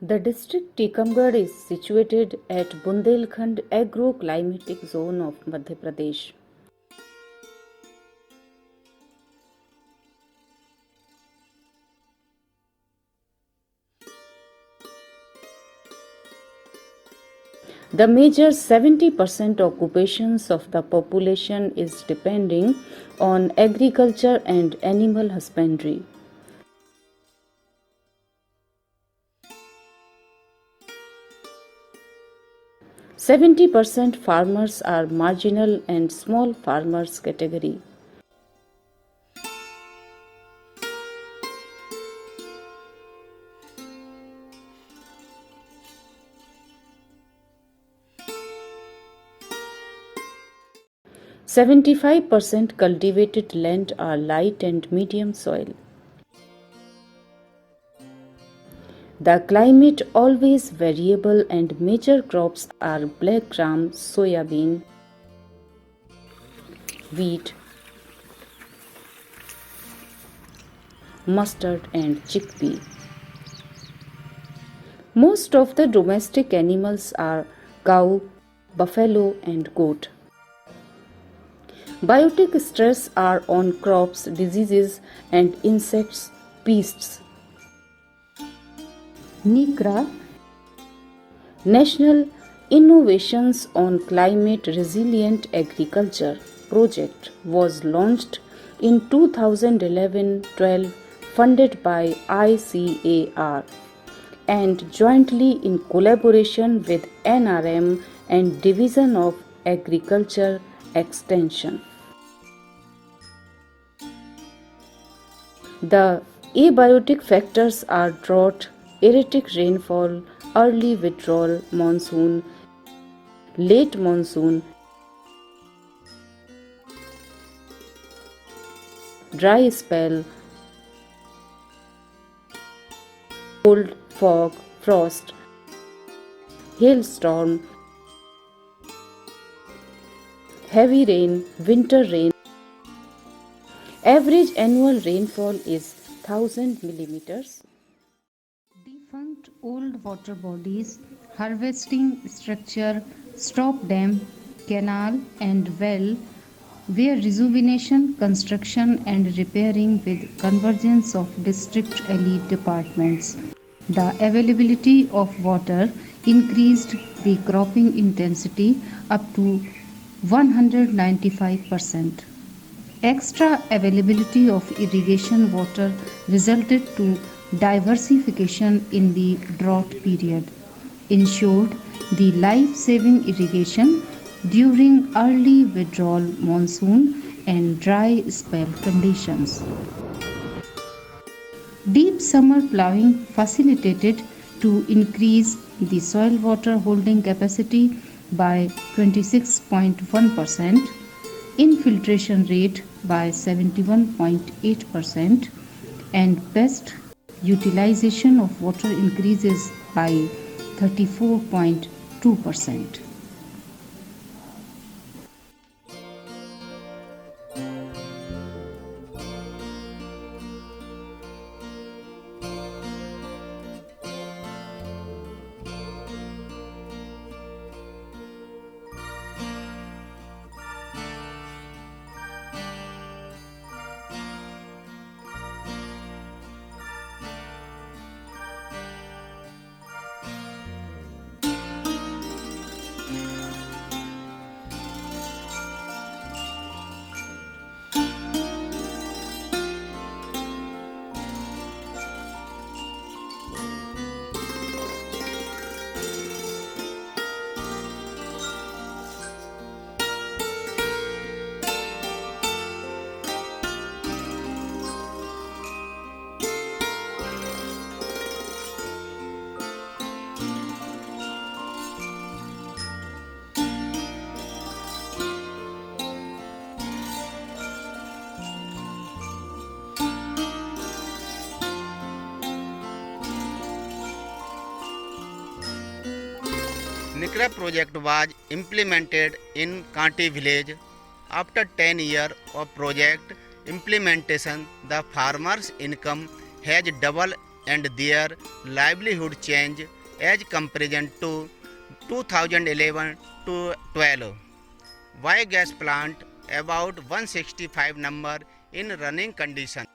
The district Tikamgarh is situated at Bundelkhand agro-climatic zone of Madhya Pradesh. The major 70% occupations of the population is depending on agriculture and animal husbandry. %70 farmers are marginal and small farmers category. %75 cultivated land are light and medium soil. The climate always variable and major crops are black gram, soybean, wheat, mustard and chickpea. Most of the domestic animals are cow, buffalo and goat. Biotic stress are on crops, diseases and insects, pests. NICRA National Innovations on Climate Resilient Agriculture project was launched in 2011-12 funded by ICAR and jointly in collaboration with NRM and Division of Agriculture Extension. The abiotic factors are drought, erratic rainfall, early withdrawal monsoon, late monsoon, dry spell, cold, fog, frost, hailstorm, heavy rain, winter rain. Average annual rainfall is 1000 millimeters. Defunct old water bodies, harvesting structure, stop dam, canal and well, where rejuvenation, construction and repairing with convergence of district elite departments. The availability of water increased the cropping intensity up to 195%. Extra availability of irrigation water resulted to diversification in the drought period, ensured the life-saving irrigation during early withdrawal monsoon and dry spell conditions. Deep summer plowing facilitated to increase the soil water holding capacity by 26.1%, infiltration rate by 71.8%, and best utilization of water increases by 34.2%. NICRA project was implemented in Kanti village. After 10 years of project implementation, the farmers' income has doubled and their livelihood change as comparison to 2011 to 12. Biogas plant about 165 number in running condition.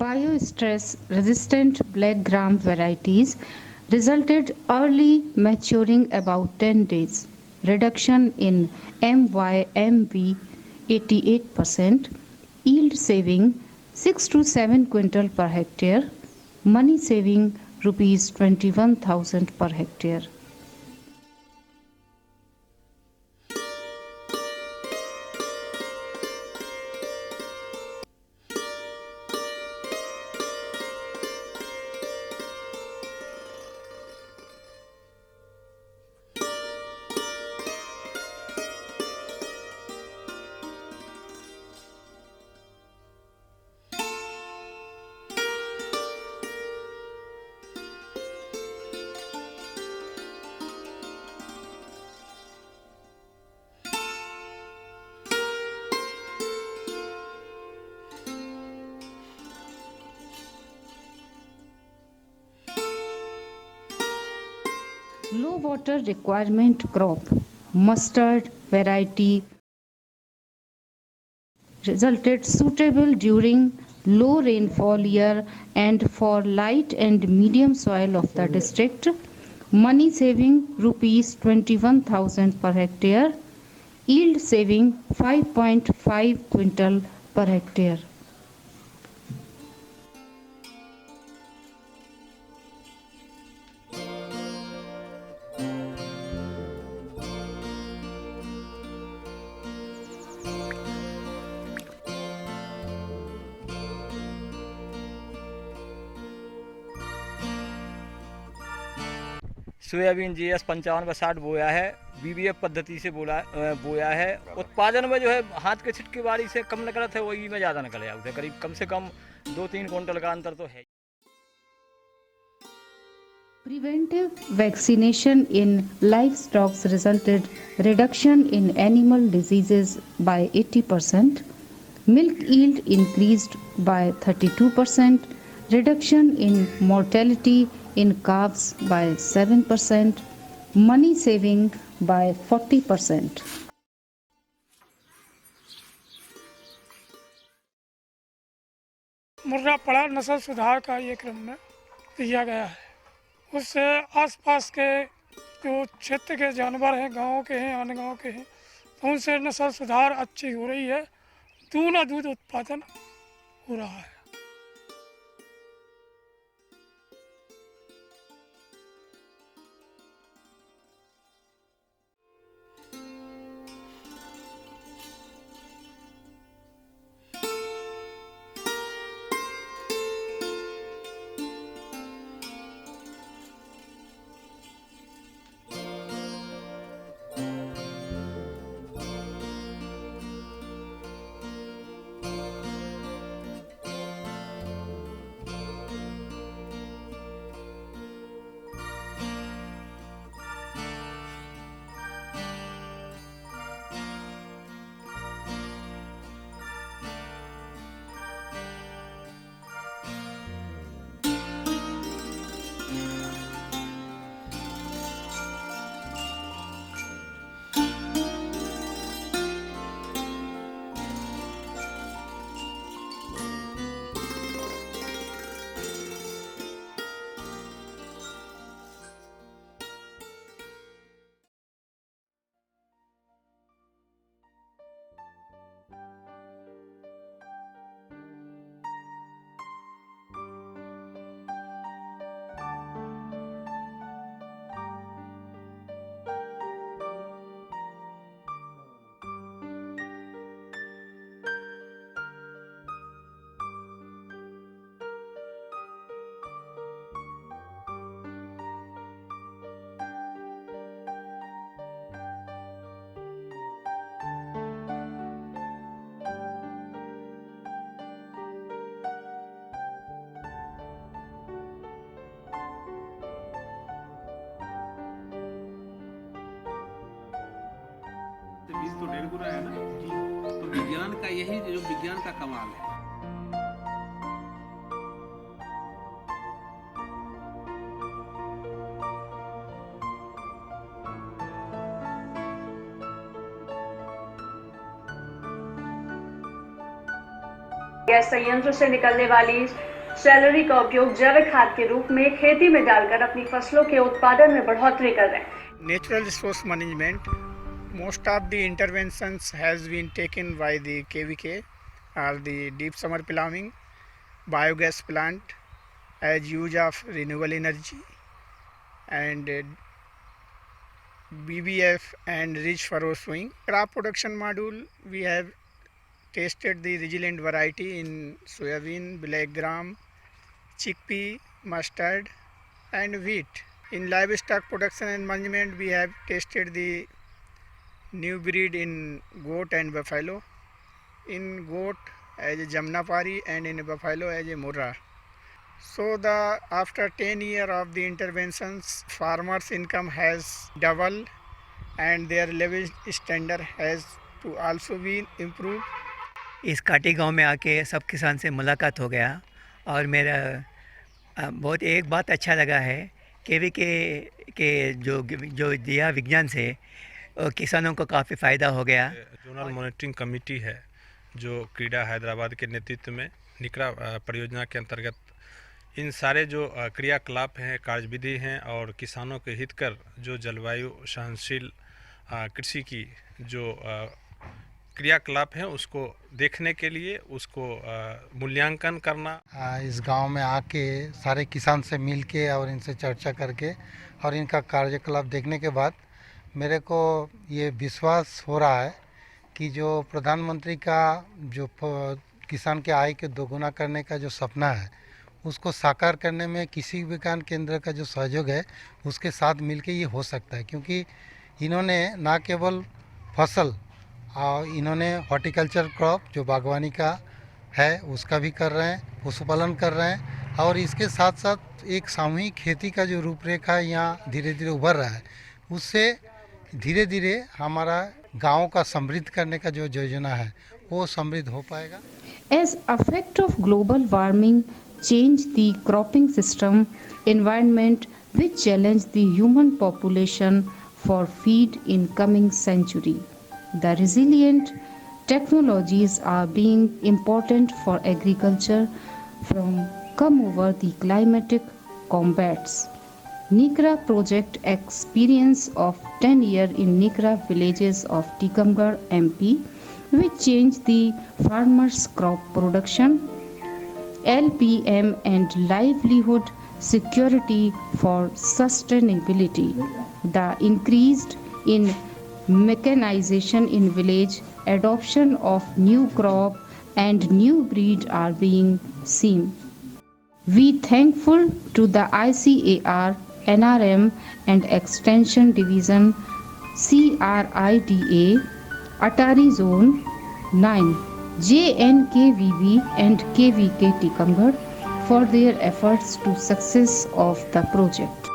Biostress resistant black gram varieties resulted early maturing about 10 days, reduction in MYMV 88%, yield saving 6 to 7 quintal per hectare, money saving rupees 21,000 per hectare. Low water requirement crop mustard variety resulted suitable during low rainfall year and for light and medium soil of the district. Money saving rupees 21,000 per hectare, yield saving 5.5 quintal per hectare. Soybean GS 5560 बोया है, BBF पद्धति से बोया है। उत्पादन में जो है हाथ के छिटकी बारी से कम निकलत है, वही में ज़्यादा निकल जाता है, करीब कम से कम 2-3 क्विंटल का अंतर तो है। Preventive vaccination in livestock resulted reduction in animal diseases by 80%, milk yield increased by 32%, reduction in mortality in calves by 7%, money saving by 40%. मुर्रा पड़ा नस्ल सुधार का ये क्रम में दिया गया है। उससे आसपास के जो क्षेत्र के जानवर हैं, गांव के हैं, अन्य गांव के हैं, तो उनसे नस्ल सुधार अच्छी हो रही है, दूना दूध उत्पादन हो रहा है। तो ढेर गुना है ना जी। तो विज्ञान का यही जो विज्ञान का कमाल है। गैस संयंत्र से निकलने वाली सैलरी का उपयोग जैविक खाद के रूप में खेती में डालकर अपनी फसलों के उत्पादन में बढ़ोतरी कर रहे हैं। Natural resource management, most of the interventions has been taken by the KVK or the deep summer plowing, biogas plant as use of renewable energy, and BBF and ridge furrow sowing. Crop production module, we have tested the resilient variety in soybean, black gram, chickpea, mustard and wheat. In livestock production and management, we have tested the new breed in goat and buffalo. In goat as a Jamnapari and in buffalo as a Murrah. So after 10 years of the interventions, farmers' income has doubled and their living standard has to also be improved. इस काटी गांव में आके सब किसान से मुलाकात हो गया और मेरा बहुत एक बात अच्छा लगा है के जो दिया विज्ञान से किसानों को काफ़ी फ़ायदा हो गया। जोनल मॉनिटरिंग कमेटी है जो क्रीडा हैदराबाद के नेतृत्व में निकरा परियोजना के अंतर्गत इन सारे जो क्रियाकलाप हैं, कार्यविधि हैं और किसानों के हित कर जो जलवायु सहनशील कृषि की जो क्रियाकलाप हैं उसको देखने के लिए उसको मूल्यांकन करना। इस गांव में आके सारे किसान से मिल के और इनसे चर्चा करके और इनका कार्यकलाप देखने के बाद मेरे को ये विश्वास हो रहा है कि जो प्रधानमंत्री का जो किसान के आय के दोगुना करने का जो सपना है उसको साकार करने में कृषि विज्ञान केंद्र का जो सहयोग है उसके साथ मिलके ये हो सकता है, क्योंकि इन्होंने ना केवल फसल और इन्होंने हॉर्टिकल्चर क्रॉप जो बागवानी का है उसका भी कर रहे हैं, पशुपालन कर रहे हैं और इसके साथ साथ एक सामूहिक खेती का जो रूपरेखा यहाँ धीरे धीरे उभर रहा है उससे धीरे धीरे हमारा गांव का समृद्ध करने का जो योजना है वो समृद्ध हो पाएगा। As effect of global warming change the cropping system environment which challenge the human population for feed in coming century. The resilient technologies are being important for agriculture from come over the climatic combats. Nikra project experience of 10 years in Nikra villages of Tikamgarh MP which changed the farmers' crop production, LPM and livelihood security for sustainability. The increased in mechanization in village, adoption of new crop and new breed are being seen. We thankful to the ICAR, NRM and Extension Division, CRIDA, Atari Zone 9, JNKVB and KVK Tikamgarh for their efforts to success of the project.